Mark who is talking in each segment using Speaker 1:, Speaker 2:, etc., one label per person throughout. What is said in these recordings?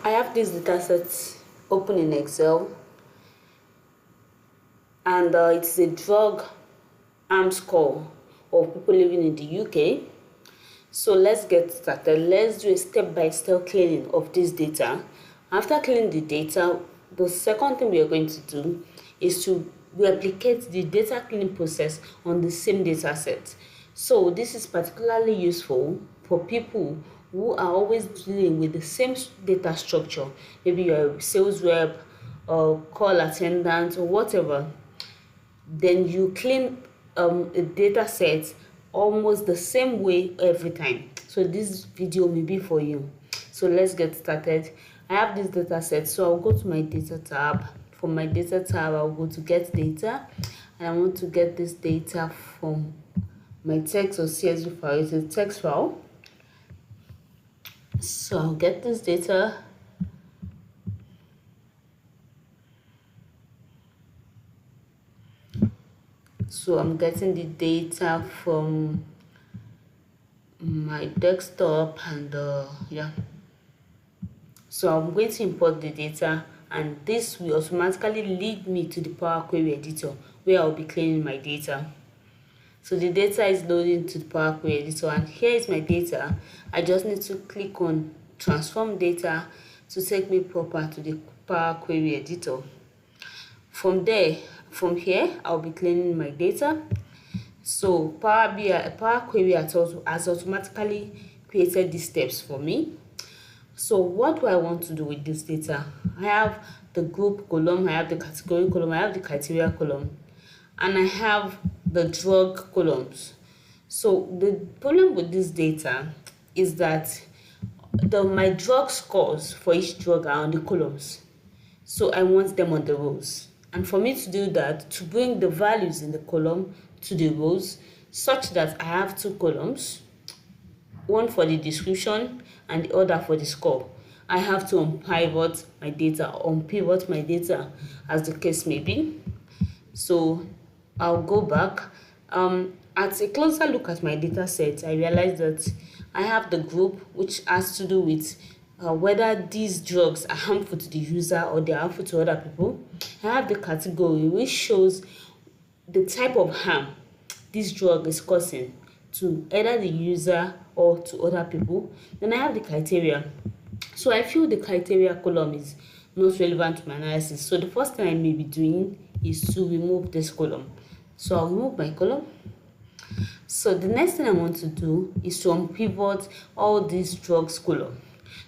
Speaker 1: I have this dataset open in Excel, and it's a drug arm score of people living in the UK. So let's get started. Let's do a step-by-step cleaning of this data. After cleaning the data, the second thing we are going to do is to replicate the data cleaning process on the same data set. So this is particularly useful for people who are always dealing with the same data structure. Maybe you're a sales rep or call attendant or whatever. Then you clean a data set almost the same way every time. So this video may be for you. So let's get started. I have this data set, so I'll go to my data tab. From my data tab, I'll go to get data, and I want to get this data from my text or CSV file. It's a text file. So I'll get this data. So I'm getting the data from my desktop, and yeah. So I'm going to import the data, and this will automatically lead me to the Power Query editor where I'll be cleaning my data. So the data is loading to the Power Query editor, and here is my data. I just need to click on transform data to take me proper to the Power Query editor. From here, I'll be cleaning my data. So Power Query has automatically created these steps for me. So what do I want to do with this data? I have the group column, I have the category column, I have the criteria column, and I have the drug columns. So the problem with this data is that my drug scores for each drug are on the columns. So I want them on the rows. And for me to do that, to bring the values in the column to the rows, such that I have two columns, one for the description and the other for the score, I have to unpivot my data, as the case may be. So I'll go back. At a closer look at my data set, I realized that I have the group, which has to do with whether these drugs are harmful to the user or they are harmful to other people. I have the category, which shows the type of harm this drug is causing to either the user or to other people. Then I have the criteria. So I feel the criteria column is not relevant to my analysis. So the first thing I may be doing is to remove this column. So I'll remove my column. So the next thing I want to do is to unpivot all these drugs column.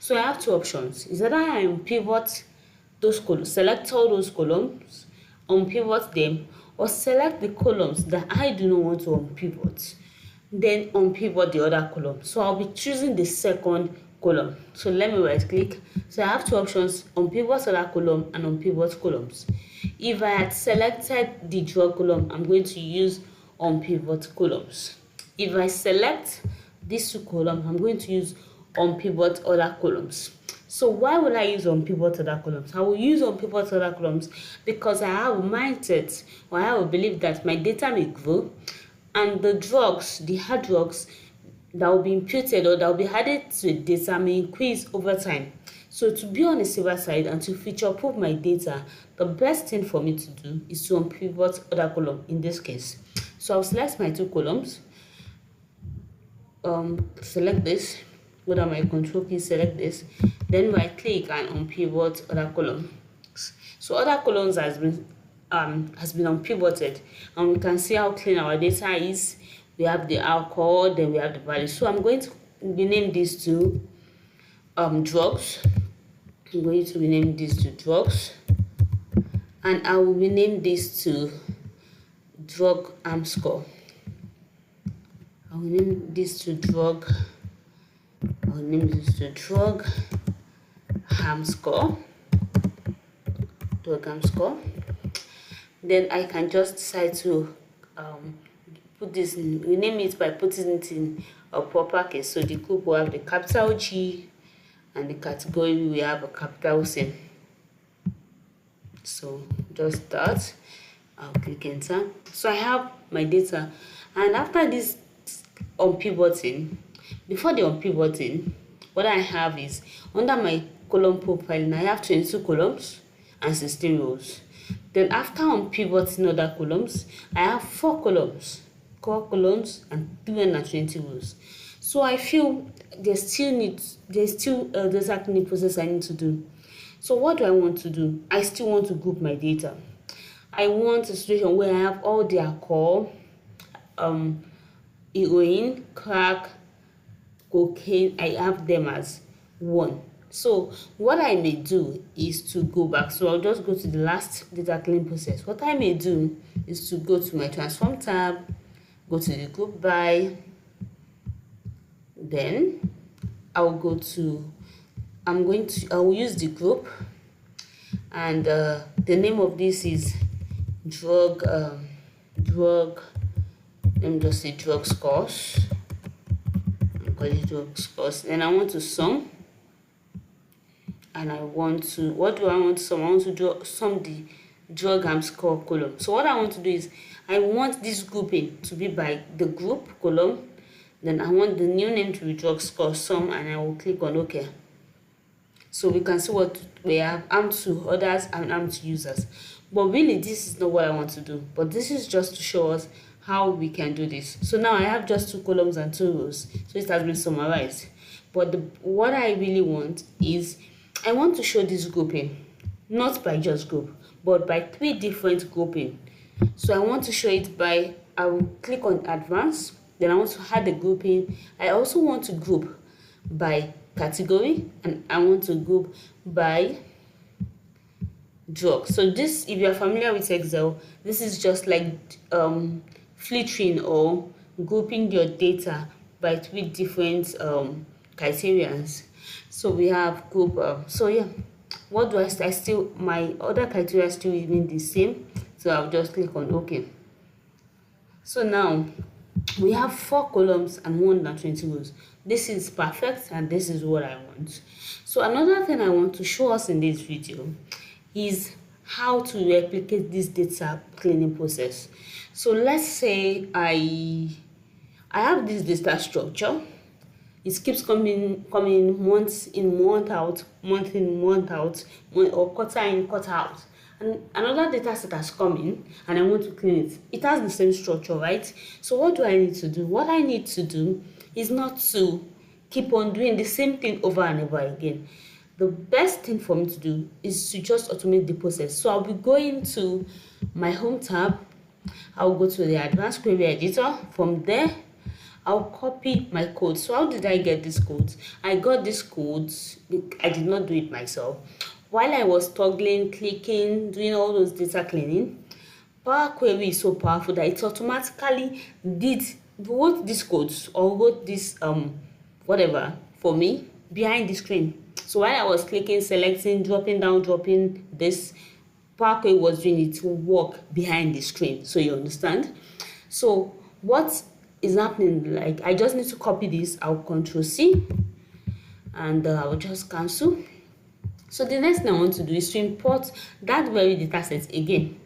Speaker 1: So I have two options. Is that I unpivot those columns, select all those columns, unpivot them, or select the columns that I do not want to unpivot, then unpivot the other column. So I'll be choosing the second column. So let me right click. So I have two options: unpivot other column and unpivot columns. If I had selected the drug column, I'm going to use unpivot columns. If I select these two columns, I'm going to use unpivot other columns. So why will I use unpivot other columns? I will use unpivot other columns because I have a mindset, or I have a belief that my data may grow, and the drugs, the hard drugs that will be imputed or that will be added to the data may increase over time. So to be on the safer side and to future-proof my data, the best thing for me to do is to unpivot other column in this case. So I'll select my two columns. Select this. Go down my control key, select this. Then right click and unpivot other column. So other columns has been unpivoted, and we can see how clean our data is. We have the alcohol, then we have the value. So I'm going to rename these two drugs. I'm going to rename these two drugs, and I will rename these to drug arm score. I'll name this to drug. I'll name this to drug arm score. Drug arm score. Then I can just decide to put this in, rename it by putting it in a proper case. So the group will have the capital G, and the category we have a capital C. So just that. I'll click enter. So I have my data, and after this unpivoting, before the unpivoting, what I have is under my column profiling, I have 22 columns and 16 rows. Then after unpivoting other columns, I have 4 columns, and 320 rows. So I feel there's still data cleaning process I need to do. So what do I want to do? I still want to group my data. I want a situation where I have all their core, heroin, crack, cocaine, I have them as one. So what I may do is to go back. So I'll just go to the last data cleaning process. What I may do is to go to my transform tab, go to the group by, then I will use the group, and the name of this is drug, let me just say drug scores. I'll call it drug scores. Then I want to sum, and what do I want to sum? I want to sum the drug and score column. So what I want to do is I want this grouping to be by the group column. Then I want the new name to be drug score sum, and I will click on OK. So we can see what we have: armed to others and armed to users. But really, this is not what I want to do. But this is just to show us how we can do this. So now I have just 2 columns and 2 rows. So it has been summarized. But what I really want is I want to show this grouping, not by just group, but by 3 different grouping. So I want to show it by, I will click on advanced. Then I want to add the grouping. I also want to group by category, and I want to group by drug. So this, if you are familiar with Excel, this is just like filtering or grouping your data by 3 different criterions. So we have group. So yeah, what do I still, my other criteria still remain the same. So I'll just click on OK. So now we have 4 columns and 120 rows. This is perfect, and this is what I want. So another thing I want to show us in this video is how to replicate this data cleaning process. So let's say I have this data structure. It keeps coming month in, month out, month in, month out, or quarter in, quarter out. And another data set has come in, and I want to clean it. It has the same structure, right? So what do I need to do? What I need to do is not to keep on doing the same thing over and over again. The best thing for me to do is to just automate the process. So I'll be going to my home tab. I'll go to the advanced query editor. From there, I'll copy my code. So how did I get these codes? I got these codes. I did not do it myself. While I was toggling, clicking, doing all those data cleaning, Power Query is so powerful that it automatically wrote these codes or wrote this whatever for me behind the screen. So while I was clicking, selecting, dropping down, dropping this, Power Query was doing its work behind the screen. So you understand? So what is happening? Like, I just need to copy this. I'll Control C, and I'll just cancel. So the next thing I want to do is to import that very dataset again.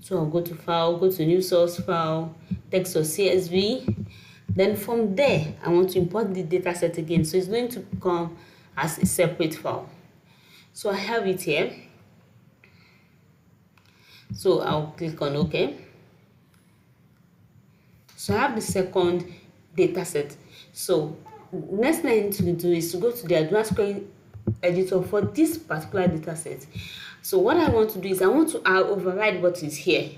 Speaker 1: So I'll go to File, go to New Source File, Text or CSV. Then from there, I want to import the dataset again. So it's going to come as a separate file. So I have it here. So I'll click on OK. So I have the second dataset. So next thing I need to do is to go to the advanced query editor for this particular dataset. So what I want to do is I want to override what is here.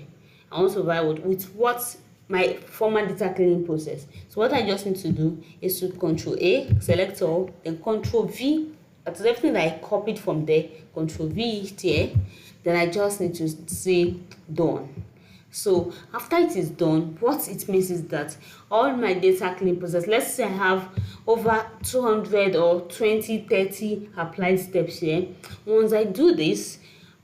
Speaker 1: I want to override with what my former data cleaning process. So what I just need to do is to Control A, select all, then Control V. That's everything that I copied from there. Control V here. Then I just need to say done. So after it is done, what it means is that all my data cleaning process, let's say I have over 200 or 20, 30 applied steps here. Once I do this,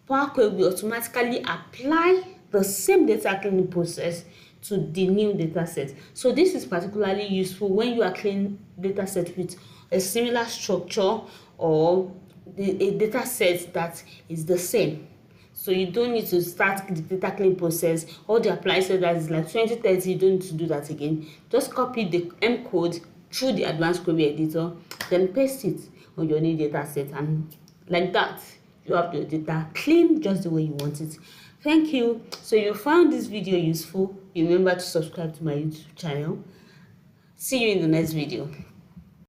Speaker 1: Power Query will automatically apply the same data cleaning process to the new data set. So this is particularly useful when you are cleaning data set with a similar structure or a data set that is the same. So you don't need to start the data cleaning process. All the apply set that is like 20, 30, you don't need to do that again. Just copy the M code through the advanced query editor, then paste it on your new data set, and like that. You have your data clean just the way you want it. Thank you. So you found this video useful, remember to subscribe to my YouTube channel. See you in the next video.